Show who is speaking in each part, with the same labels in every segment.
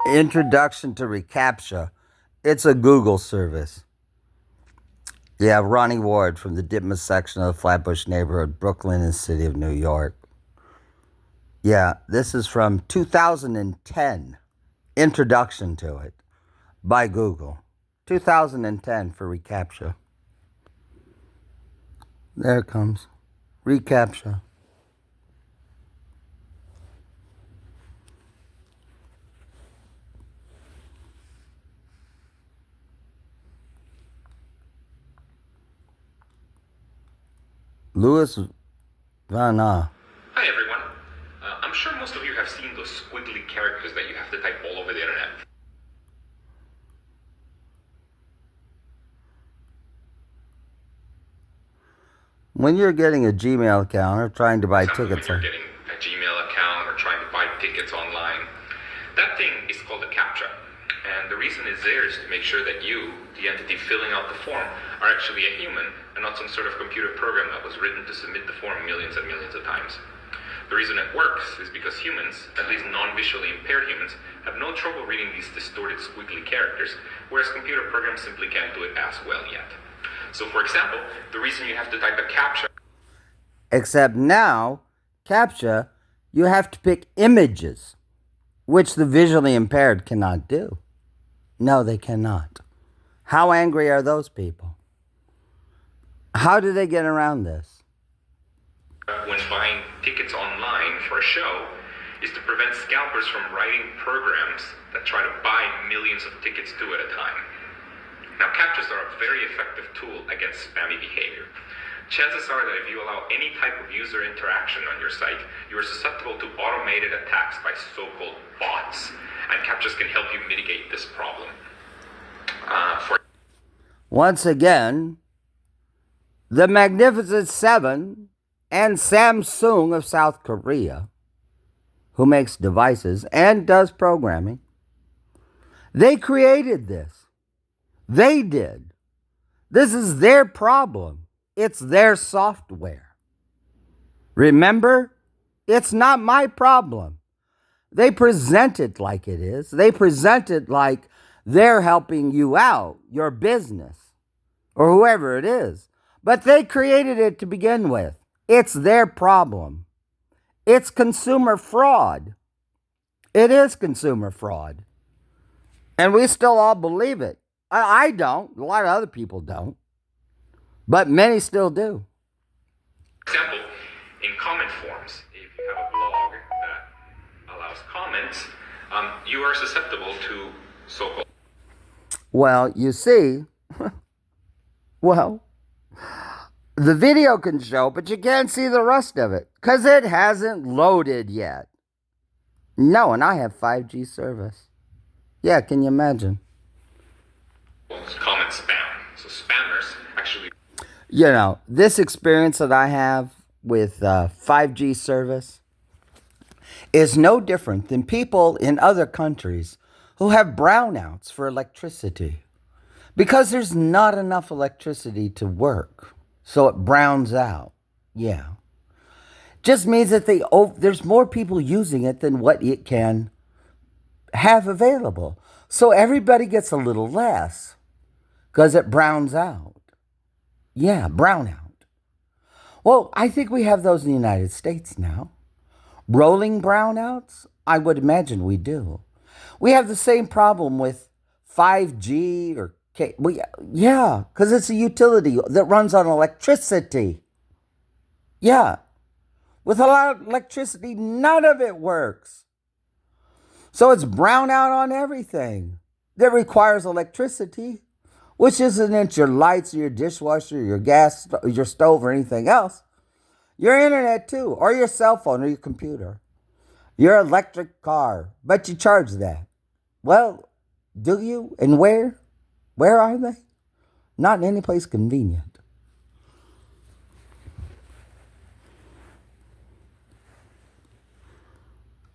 Speaker 1: Introduction to reCaptcha. It's a Google service. Yeah, Ronnie Ward from the Ditmas section of the Flatbush neighborhood, Brooklyn, and City of New York. Yeah, this is from 2010. Introduction to it by Google. 2010 for reCaptcha. There it comes. reCaptcha. Louis Van
Speaker 2: Hi everyone. I'm sure most of you have seen those squiggly characters that you have to type all over the internet.
Speaker 1: When you're getting a Gmail account or trying to buy tickets,
Speaker 2: when you're getting a Gmail account or trying to buy tickets online, that thing is called a CAPTCHA. And the reason it's there is to make sure that you, the entity filling out the form, are actually a human and not some sort of computer program that was written to submit the form millions and millions of times. The reason it works is because humans, at least non-visually impaired humans, have no trouble reading these distorted squiggly characters, whereas computer programs simply can't do it as well yet. So for example, the reason you have to type a CAPTCHA...
Speaker 1: Except now, CAPTCHA, you have to pick images, which the visually impaired cannot do. No, they cannot. How angry are those people? How do they get around this?
Speaker 2: When buying tickets online for a show is to prevent scalpers from writing programs that try to buy millions of tickets two at a time. Now, CAPTCHAs are a very effective tool against spammy behavior. Chances are that if you allow any type of user interaction on your site, you are susceptible to automated attacks by so-called bots, and CAPTCHAs can help you mitigate this problem.
Speaker 1: Once again, the Magnificent Seven and Samsung of South Korea, who makes devices and does programming, they created this. They did. This is their problem. It's their software. Remember, it's not my problem. They present it like it is. They present it like they're helping you out, your business, or whoever it is. But they created it to begin with. It's their problem. It's consumer fraud. It is consumer fraud. And we still all believe it. I don't. A lot of other people don't. But many still do.
Speaker 2: For example, in comment forms, if you have a blog that allows comments, you are susceptible to so-called...
Speaker 1: Well, you see, the video can show, but you can't see the rest of it because it hasn't loaded yet. No, and I have 5G service. Yeah, can you imagine?
Speaker 2: Comment spam. So spammers actually...
Speaker 1: You know, this experience that I have with 5G service is no different than people in other countries who have brownouts for electricity because there's not enough electricity to work. So it browns out. Yeah. Just means that there's more people using it than what it can have available. So everybody gets a little less because it browns out. Yeah, brownout. Well, I think we have those in the United States now. Rolling brownouts? I would imagine we do. We have the same problem with 5G or yeah, because it's a utility that runs on electricity. Yeah. With a lot of electricity, none of it works. So it's brownout on everything that requires electricity, which isn't your lights, your dishwasher, your gas, your stove, or anything else. Your internet too, or your cell phone or your computer. Your electric car, but you charge that. Well, do you? And where? Where are they? Not in any place convenient.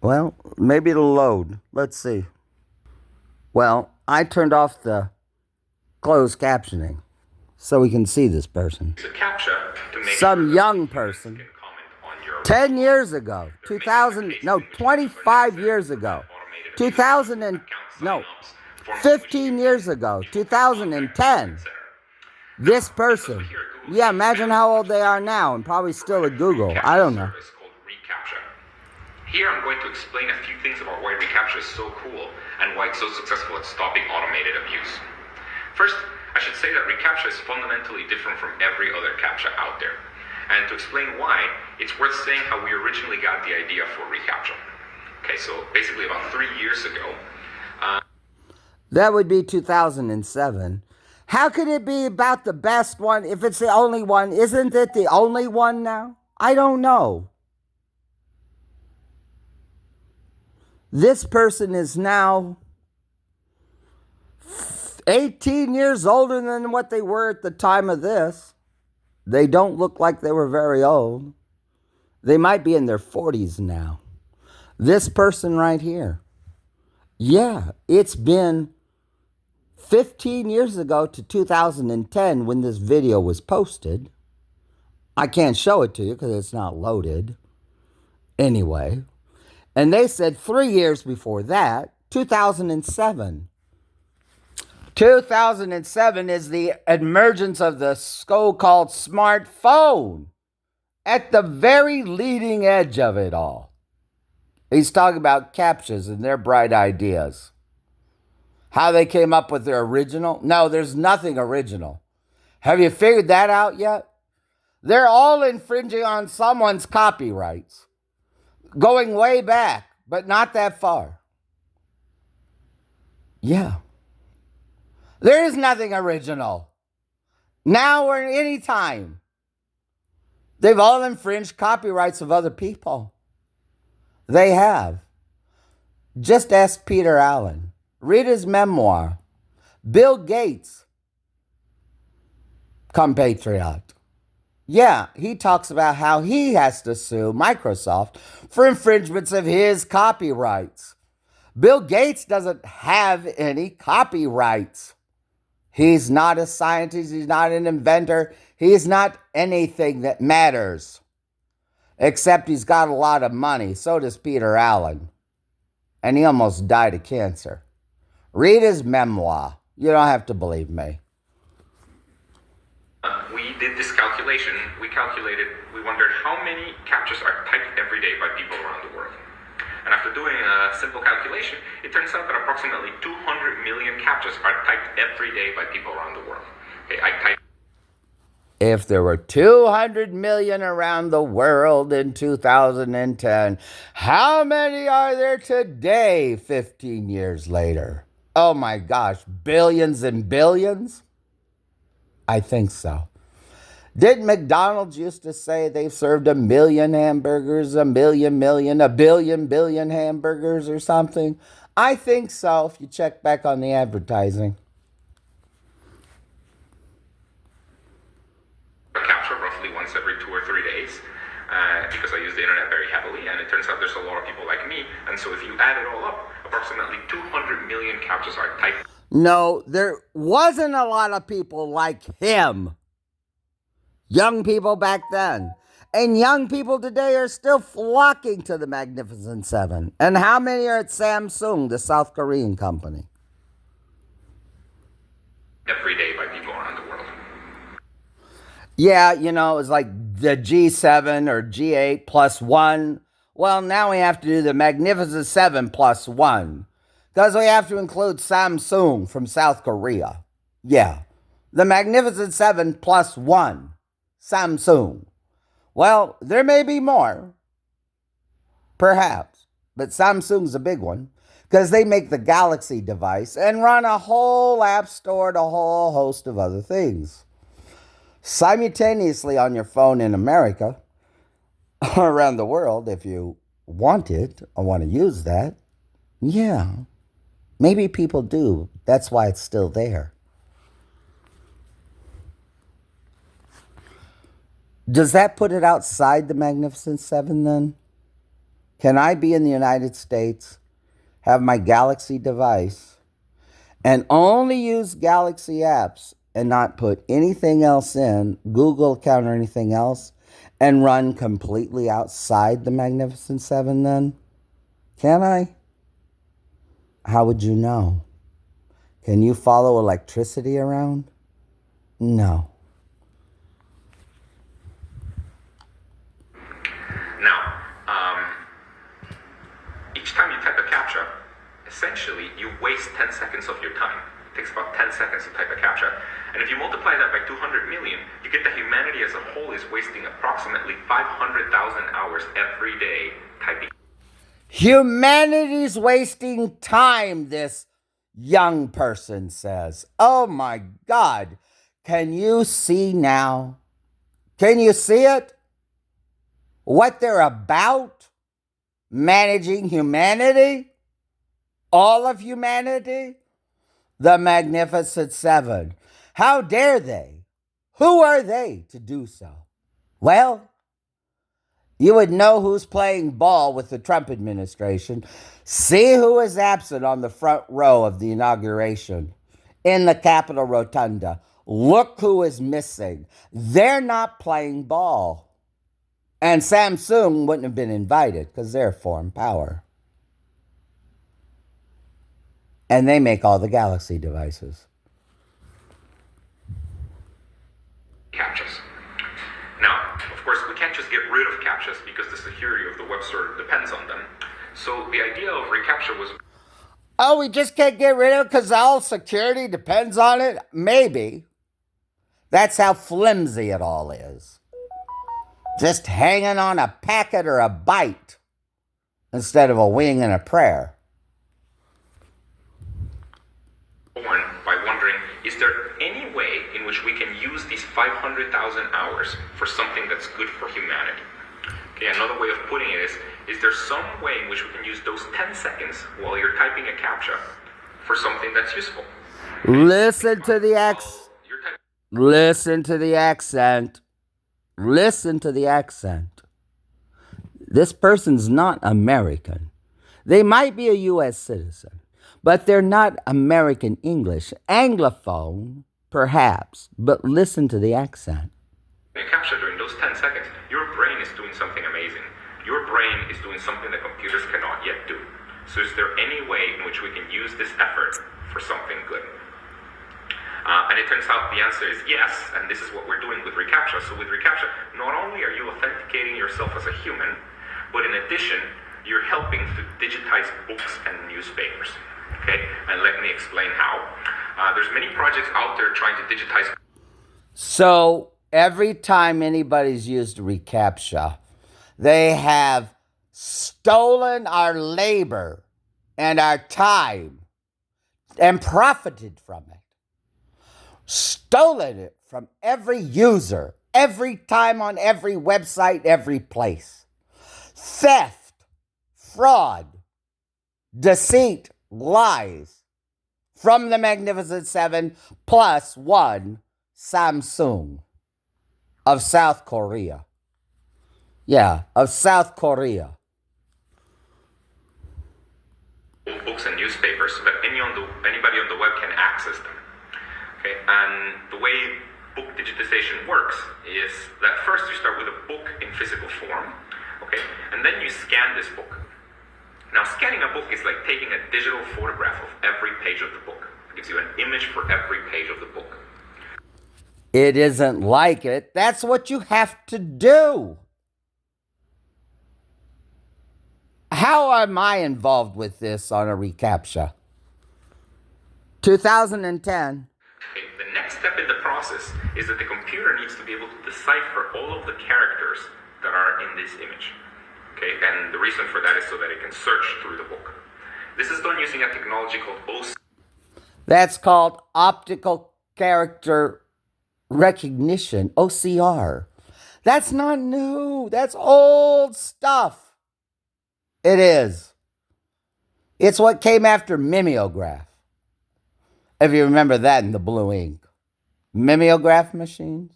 Speaker 1: Well, maybe it'll load. Let's see. Well, I turned off the closed captioning so we can see this person.
Speaker 2: It's a CAPTCHA to make
Speaker 1: some young person. 10 years ago, 25 years ago. 2000 and,
Speaker 2: account
Speaker 1: no,
Speaker 2: signups, forms of
Speaker 1: 15 years ago, 2010.
Speaker 2: etc.
Speaker 1: This person. Yeah, imagine how old they are now and probably still at Google. I don't know.
Speaker 2: Service called reCaptcha. Here I'm going to explain a few things about why reCaptcha is so cool and why it's so successful at stopping automated abuse. First, I should say that reCaptcha is fundamentally different from every other CAPTCHA out there. And to explain why, it's worth saying how we originally got the idea for reCaptcha. Okay, so basically about 3 years ago.
Speaker 1: That would be 2007. How could it be about the best one if it's the only one? Isn't it the only one now? I don't know. This person is now 18 years older than what they were at the time of this. They don't look like they were very old. They might be in their 40s now. This person right here. Yeah, it's been 15 years ago to 2010 when this video was posted. I can't show it to you because it's not loaded. Anyway. And they said 3 years before that, 2007. 2007 is the emergence of the so-called smartphone at the very leading edge of it all. He's talking about CAPTCHAs and their bright ideas. How they came up with their original? No, there's nothing original. Have you figured that out yet? They're all infringing on someone's copyrights. Going way back, but not that far. Yeah. There is nothing original. Now or any time. They've all infringed copyrights of other people. They have. Just ask Peter Allen. Read his memoir. Bill Gates, compatriot. Yeah, he talks about how he has to sue Microsoft for infringements of his copyrights. Bill Gates doesn't have any copyrights. He's not a scientist. He's not an inventor. He's not anything that matters. Except he's got a lot of money. So does Peter Allen. And he almost died of cancer. Read his memoir. You don't have to believe me.
Speaker 2: We did this calculation. We wondered how many CAPTCHAs are typed every day by people around the world. And after doing a simple calculation, it turns out that approximately 200 million CAPTCHAs are typed every day by people around the world. Okay,
Speaker 1: If there were 200 million around the world in 2010, how many are there today, 15 years later? Oh my gosh, billions and billions? I think so. Didn't McDonald's used to say they've served 1 million hamburgers, a billion hamburgers or something? I think so if you check back on the advertising.
Speaker 2: CAPTCHA roughly once every 2 or 3 days because I use the internet very heavily, and it turns out there's a lot of people like me, and so if you add it all up, approximately 200 million CAPTCHAs are typed.
Speaker 1: No, there wasn't a lot of people like him. Young people back then. And young people today are still flocking to the Magnificent Seven. And how many are at Samsung, the South Korean company?
Speaker 2: Every day by people around the world.
Speaker 1: Yeah, you know, it was like the G7 or G8 plus 1. Well, now we have to do the Magnificent 7 plus 1. Because we have to include Samsung from South Korea. Yeah. The Magnificent 7 plus 1. Samsung. Well, there may be more. Perhaps. But Samsung's a big one. Because they make the Galaxy device and run a whole app store and a whole host of other things. Simultaneously on your phone in America or around the world, if you want it or want to use that. Yeah. Maybe people do. That's why it's still there. Does that put it outside the Magnificent Seven then? Can I be in the United States, have my Galaxy device, and only use Galaxy apps and not put anything else in, Google account or anything else, and run completely outside the Magnificent Seven then? Can I? How would you know? Can you follow electricity around? No.
Speaker 2: Now, each time you type a CAPTCHA, essentially you waste 10 seconds of your time. It takes about 10 seconds to type a CAPTCHA. And if you multiply that by 200 million, you get that humanity as a whole is wasting approximately 500,000 hours every day typing.
Speaker 1: Humanity's wasting time, this young person says. Oh my God. Can you see now? Can you see it? What they're about? Managing humanity? All of humanity? The Magnificent Seven. How dare they? Who are they to do so? Well, you would know who's playing ball with the Trump administration. See who is absent on the front row of the inauguration in the Capitol Rotunda. Look who is missing. They're not playing ball. And Samsung wouldn't have been invited because they're a foreign power. And they make all the Galaxy devices.
Speaker 2: CAPTCHAs. Now, of course, we can't just get rid of CAPTCHAs because the security of the web store depends on them. So the idea of reCAPTCHA was...
Speaker 1: Oh, we just can't get rid of it because all security depends on it? Maybe. That's how flimsy it all is. Just hanging on a packet or a byte instead of a wing and a prayer.
Speaker 2: Born by wondering, is there any way in which we can use these 500,000 hours for something that's good for humanity? Okay, another way of putting it is there some way in which we can use those 10 seconds while you're typing a CAPTCHA for something that's useful?
Speaker 1: Listen to the Listen to the accent. Listen to the accent. This person's not American. They might be a U.S. citizen, but they're not American English. Anglophone, perhaps, but listen to the accent.
Speaker 2: CAPTCHA during those 10 seconds, your brain is doing something amazing. Your brain is doing something that computers cannot yet do. So is there any way in which we can use this effort for something good? And it turns out the answer is yes, and this is what we're doing with reCAPTCHA. So with reCAPTCHA, not only are you authenticating yourself as a human, but in addition, you're helping to digitize books and newspapers. Okay, and let me explain how. There's many projects out there trying to digitize.
Speaker 1: So every time anybody's used reCAPTCHA, they have stolen our labor and our time and profited from it. Stolen it from every user, every time on every website, every place. Theft, fraud, deceit, lies from the Magnificent Seven plus one Samsung of South Korea. Yeah, of South Korea.
Speaker 2: Books and newspapers so that anybody on the web can access them. Okay, and the way book digitization works is that first you start with a book in physical form, okay, and then you scan this book. Now, scanning a book is like taking a digital photograph of every page of the book. It gives you an image for every page of the book.
Speaker 1: It isn't like it. That's what you have to do. How am I involved with this on a reCAPTCHA? 2010.
Speaker 2: Okay, the next step in the process is that the computer needs to be able to decipher all of the characters that are in this image. Okay, and the reason for that is so that it can search through the book. This is done using a technology called OCR.
Speaker 1: That's called optical character recognition, OCR. That's not new. That's old stuff. It is. It's what came after mimeograph. If you remember that in the blue ink. Mimeograph machines.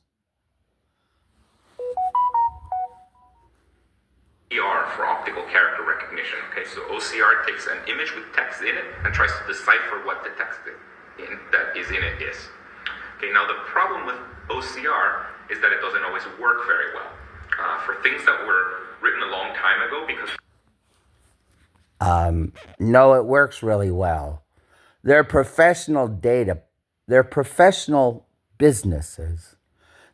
Speaker 2: OCR for optical character recognition. Okay, so OCR takes an image with text in it and tries to decipher what the text that is in it is. Okay, now the problem with OCR is that it doesn't always work very well. For things that were written a long time ago, because
Speaker 1: No, it works really well. They're professional data, they're professional businesses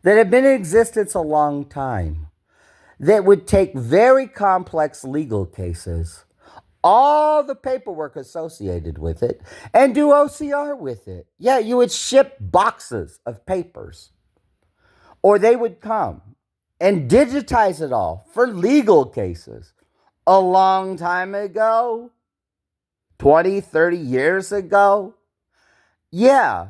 Speaker 1: that have been in existence a long time that would take very complex legal cases, all the paperwork associated with it, and do OCR with it. Yeah, you would ship boxes of papers, or they would come and digitize it all for legal cases. A long time ago, 20, 30 years ago, yeah,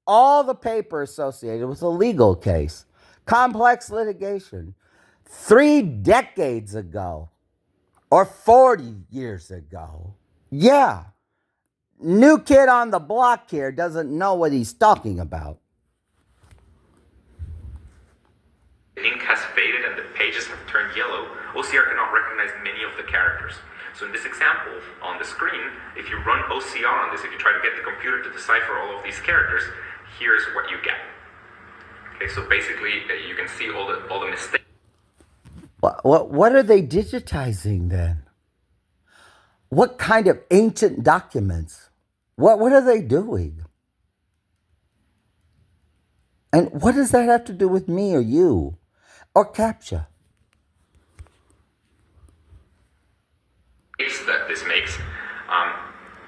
Speaker 1: all the paper associated with a legal case, complex litigation, 3 decades ago or 40 years ago. Yeah, new kid on the block here doesn't know what he's talking about.
Speaker 2: The ink has faded and the pages have turned yellow, OCR cannot recognize many of the characters. So in this example, on the screen, if you run OCR on this, if you try to get the computer to decipher all of these characters, here's what you get. Okay, so basically, you can see all the mistakes.
Speaker 1: What are they digitizing then? What kind of ancient documents? What are they doing? And what does that have to do with me or you or CAPTCHA?
Speaker 2: That this makes.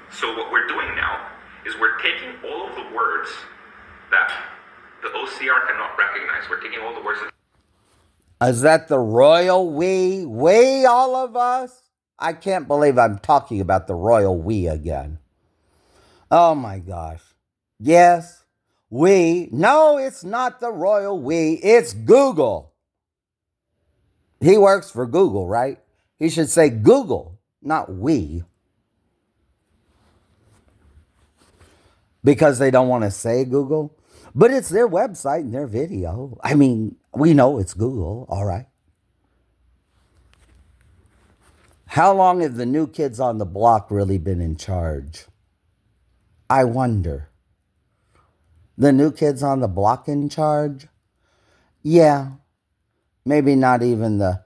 Speaker 2: So what we're doing now is we're taking all of the words that the OCR cannot recognize. We're taking all the words that...
Speaker 1: Is that the royal we? We, all of us? I can't believe I'm talking about the royal we again. Oh my gosh. Yes, we. No, it's not the royal we. It's Google. He works for Google, right? He should say Google, not we. Because they don't want to say Google. But it's their website and their video. I mean, we know it's Google, all right. How long have the new kids on the block really been in charge? I wonder. The new kids on the block in charge? Yeah, maybe not even the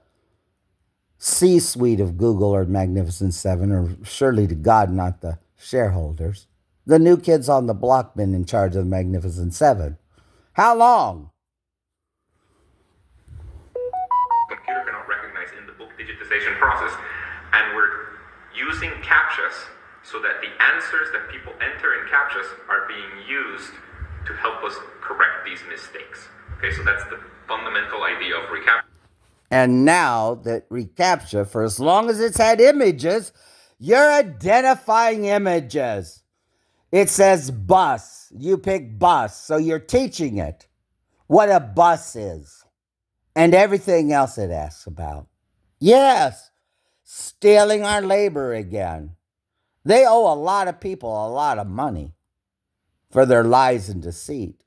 Speaker 1: C-suite of Google or Magnificent Seven, or surely to God not the shareholders. The new kids on the block been in charge of the Magnificent Seven. How long?
Speaker 2: Computer cannot recognize in the book digitization process, and we're using CAPTCHAs so that the answers that people enter in CAPTCHAs are being used to help us correct these mistakes. Okay, so that's the fundamental idea of reCaptcha.
Speaker 1: And now that reCaptcha, for as long as it's had images, you're identifying images. It says bus. You pick bus, so you're teaching it what a bus is and everything else it asks about. Yes, stealing our labor again. They owe a lot of people a lot of money for their lies and deceit.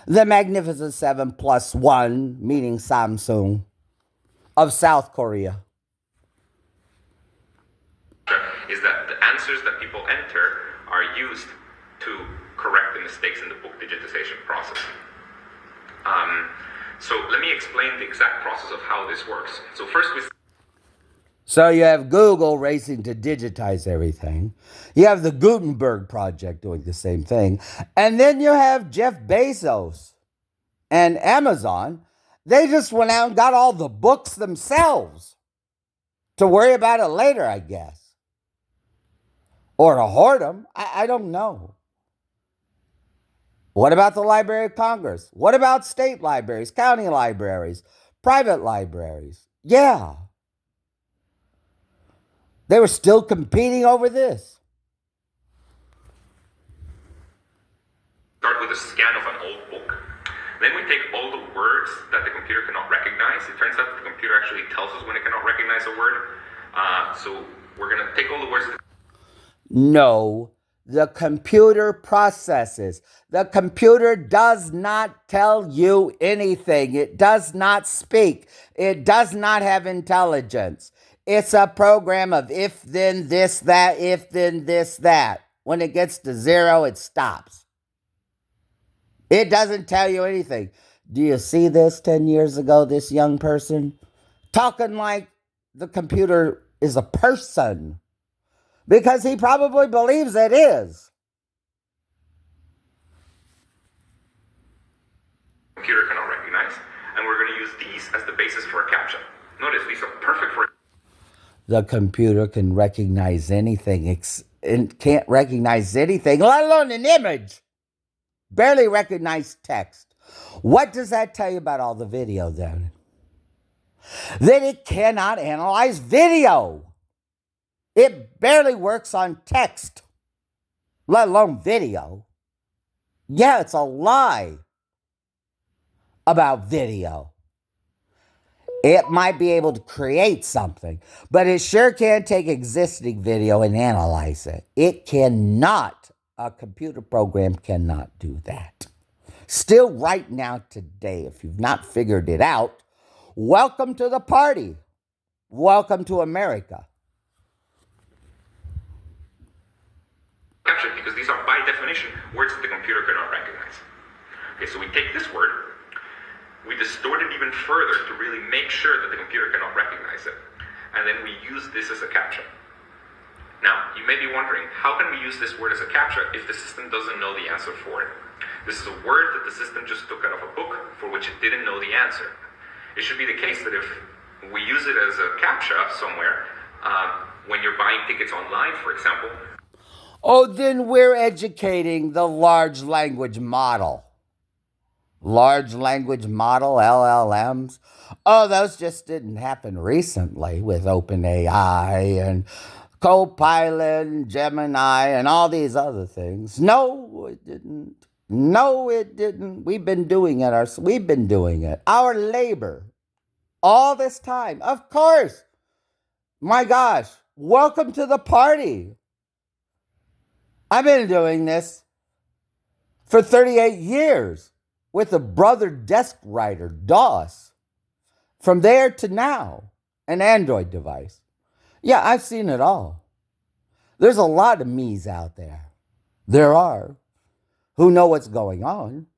Speaker 1: The Magnificent Seven plus one, meaning Samsung, of South Korea.
Speaker 2: Is that the answers that people enter are used to correct the mistakes in the book digitization process. So let me explain the exact process of how this works. So first
Speaker 1: So you have Google racing to digitize everything. You have the Gutenberg Project doing the same thing. And then you have Jeff Bezos and Amazon. They just went out and got all the books themselves to worry about it later, I guess. Or to hoard them. I don't know. What about the Library of Congress? What about state libraries, county libraries, private libraries? Yeah. They were still competing over this.
Speaker 2: Start with a scan of an old book. Then we take all the words that the computer cannot recognize. It turns out that the computer actually tells us when it cannot recognize a word. So we're going to take all the words.
Speaker 1: No, the computer processes. The computer does not tell you anything. It does not speak. It does not have intelligence. It's a program of if, then, this, that, if, then, this, that. When it gets to zero, it stops. It doesn't tell you anything. Do you see this 10 years ago, this young person? Talking like the computer is a person. because he probably believes it is.
Speaker 2: Computer cannot recognize, and we're going to use these as the basis for a CAPTCHA. Notice these are perfect for.
Speaker 1: The computer can recognize anything. It can't recognize anything, let alone an image. Barely recognize text. What does that tell you about all the video then? That it cannot analyze video. It barely works on text, let alone video. Yeah, it's a lie about video. It might be able to create something, but it sure can't take existing video and analyze it. It cannot. A computer program cannot do that. Still, right now, today, if you've not figured it out, welcome to the party. Welcome to America.
Speaker 2: CAPTCHA, because these are, by definition, words that the computer cannot recognize. Okay, so we take this word, we distort it even further to really make sure that the computer cannot recognize it. And then we use this as a CAPTCHA. Now, you may be wondering, how can we use this word as a CAPTCHA if the system doesn't know the answer for it? This is a word that the system just took out of a book for which it didn't know the answer. It should be the case that if we use it as a CAPTCHA somewhere, when you're buying tickets online, for example.
Speaker 1: Oh, then we're educating the large language model. Large language model, LLMs. Oh, those just didn't happen recently with OpenAI and Copilot and Gemini and all these other things. No, it didn't. No, it didn't. We've been doing it. Our labor. All this time. Of course. My gosh. Welcome to the party. I've been doing this for 38 years. With a brother desk writer, DOS. From there to now, an Android device. Yeah, I've seen it all. There's a lot of me's out there. There are. Who know what's going on.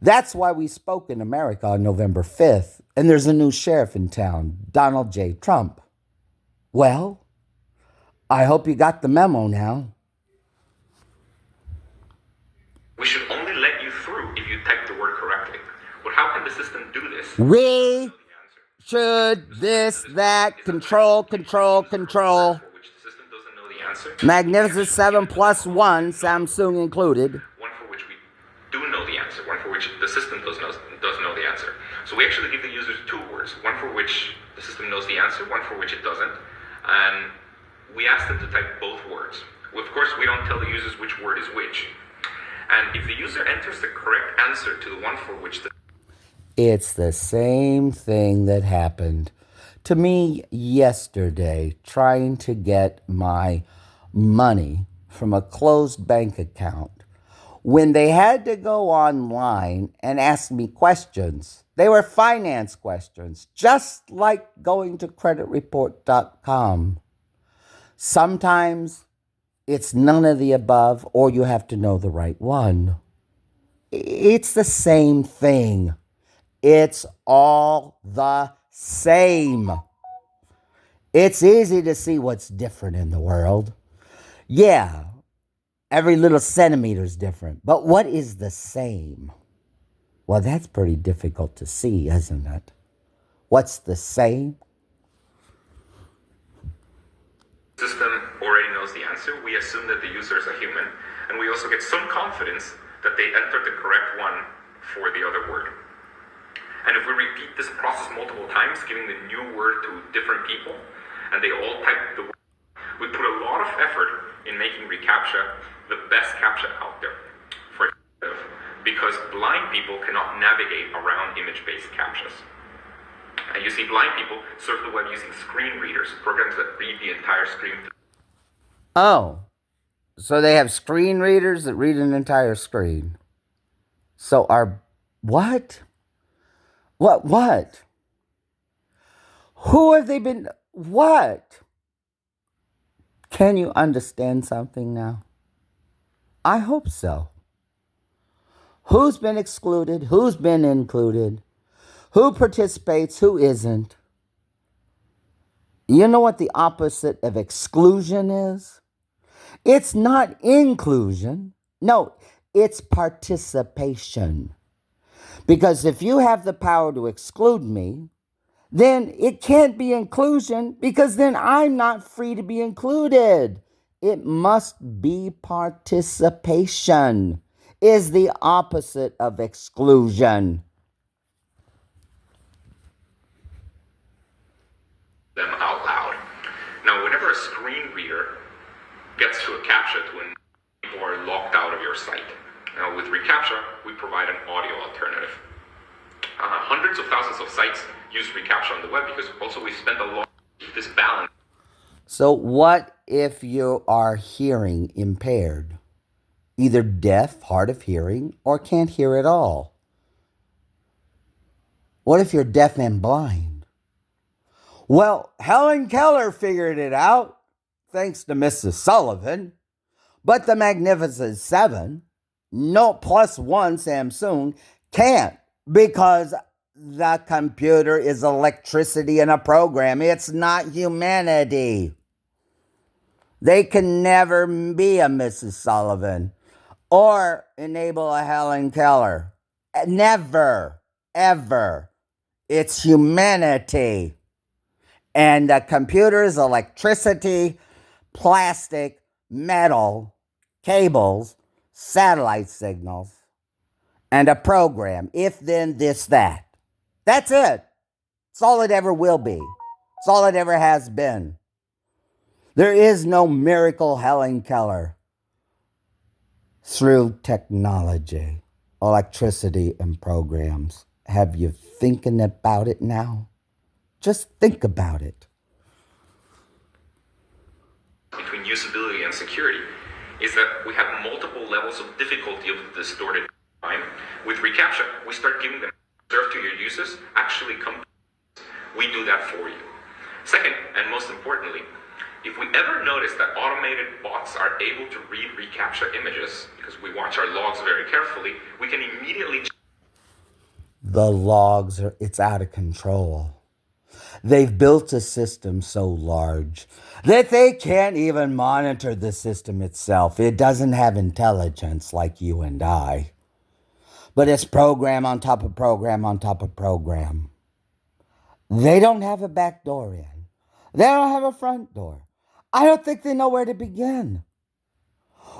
Speaker 1: That's why we spoke in America on November 5th, and there's a new sheriff in town, Donald J. Trump. Well, I hope you got the memo now.
Speaker 2: We should only let you through if you type the word correctly. But how can the system do this?
Speaker 1: We should this, that, control.
Speaker 2: For which the system doesn't know the answer.
Speaker 1: Magnificent 7 plus 1, Samsung included.
Speaker 2: One for which we do know the answer. One for which the system does know the answer. So we actually give the users two words. One for which the system knows the answer. One for which it doesn't. And we ask them to type both words. Well, of course, we don't tell the users which word is which. And if the user enters the correct answer to the one for which the...
Speaker 1: It's the same thing that happened to me yesterday trying to get my money from a closed bank account. When they had to go online and ask me questions, they were finance questions, just like going to creditreport.com. Sometimes it's none of the above, or you have to know the right one. It's the same thing. It's all the same. It's easy to see what's different in the world. Yeah, every little centimeter is different. But what is the same? Well, that's pretty difficult to see, isn't it? What's the same?
Speaker 2: System already knows the answer. We assume that the user is a human, and we also get some confidence that they entered the correct one for the other word. And if we repeat this process multiple times, giving the new word to different people, and they all type the word, we put a lot of effort in making reCAPTCHA the best CAPTCHA out there. Because blind people cannot navigate around image-based CAPTCHAs. And you see blind people surf the web using screen readers, programs that read the entire screen.
Speaker 1: Oh, so they have screen readers that read an entire screen. So what? What? Who have they been, what? Can you understand something now? I hope so. Who's been excluded? Who's been included? Who participates? Who isn't? You know what the opposite of exclusion is? It's not inclusion. No, it's participation. Because if you have the power to exclude me, then it can't be inclusion because then I'm not free to be included. It must be participation, is the opposite of exclusion.
Speaker 2: Them out loud. Now, whenever a screen reader gets to a CAPTCHA to when people are locked out of your site. Now, with reCaptcha, we provide an audio alternative. Hundreds of thousands of sites use reCaptcha on the web because also we spend a lot to keep this balance.
Speaker 1: So, what if you are hearing impaired? Either deaf, hard of hearing, or can't hear at all? What if you're deaf and blind? Well, Helen Keller figured it out, thanks to Mrs. Sullivan. But the Magnificent Seven, no +1 Samsung, can't because the computer is electricity in a program. It's not humanity. They can never be a Mrs. Sullivan or enable a Helen Keller. Never, ever. It's humanity. And the computer is electricity, plastic, metal, cables, satellite signals, and a program. If, then, this, that. That's it. It's all it ever will be. It's all it ever has been. There is no miracle Helen Keller through technology, electricity, and programs. Have you thinking about it now? Just think about it.
Speaker 2: Between usability and security is that we have multiple levels of difficulty of the distorted time. With reCaptcha, we start giving them serve to your users actually come. We do that for you. Second, and most importantly, if we ever notice that automated bots are able to read reCaptcha images, because we watch our logs very carefully, we can immediately.
Speaker 1: The logs it's out of control. They've built a system so large that they can't even monitor the system itself. It doesn't have intelligence like you and I. But it's program on top of program on top of program. They don't have a back door in. They don't have a front door. I don't think they know where to begin.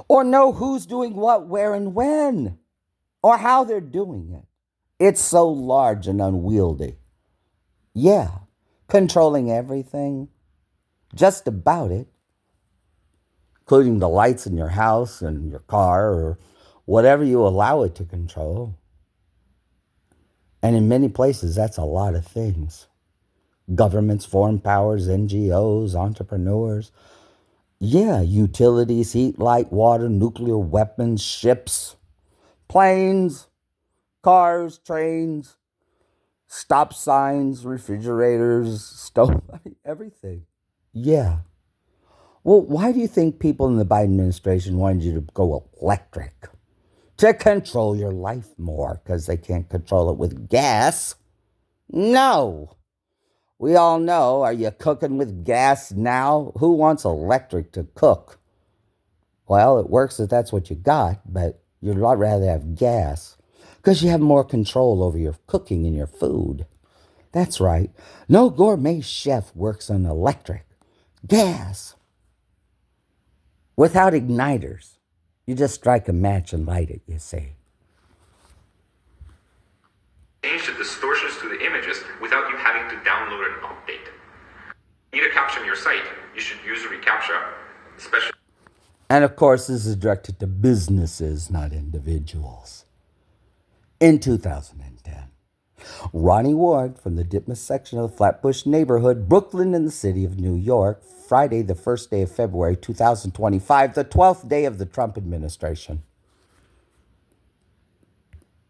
Speaker 1: Or know who's doing what, where, and when. Or how they're doing it. It's so large and unwieldy. Yeah. Controlling everything, just about it, including the lights in your house and your car or whatever you allow it to control. And in many places, that's a lot of things. Governments, foreign powers, NGOs, entrepreneurs. Yeah, utilities, heat, light, water, nuclear weapons, ships, planes, cars, trains, stop signs, refrigerators, stove, everything. Yeah. Well, why do you think people in the Biden administration wanted you to go electric? To control your life more, because they can't control it with gas. No. We all know, are you cooking with gas now? Who wants electric to cook? Well, it works if that's what you got, but you'd rather have gas. Because you have more control over your cooking and your food. That's right. No gourmet chef works on electric. Gas. Without igniters. You just strike a match and light it, you see.
Speaker 2: Change the distortions to the images without you having to download and update. Need a caption your site, you should use reCaptcha, especially.
Speaker 1: And of course, this is directed to businesses, not individuals. In 2010, Ronnie Ward from the Ditmas section of the Flatbush neighborhood, Brooklyn in the city of New York, Friday, the 1st day of February 2025, the 12th day of the Trump administration.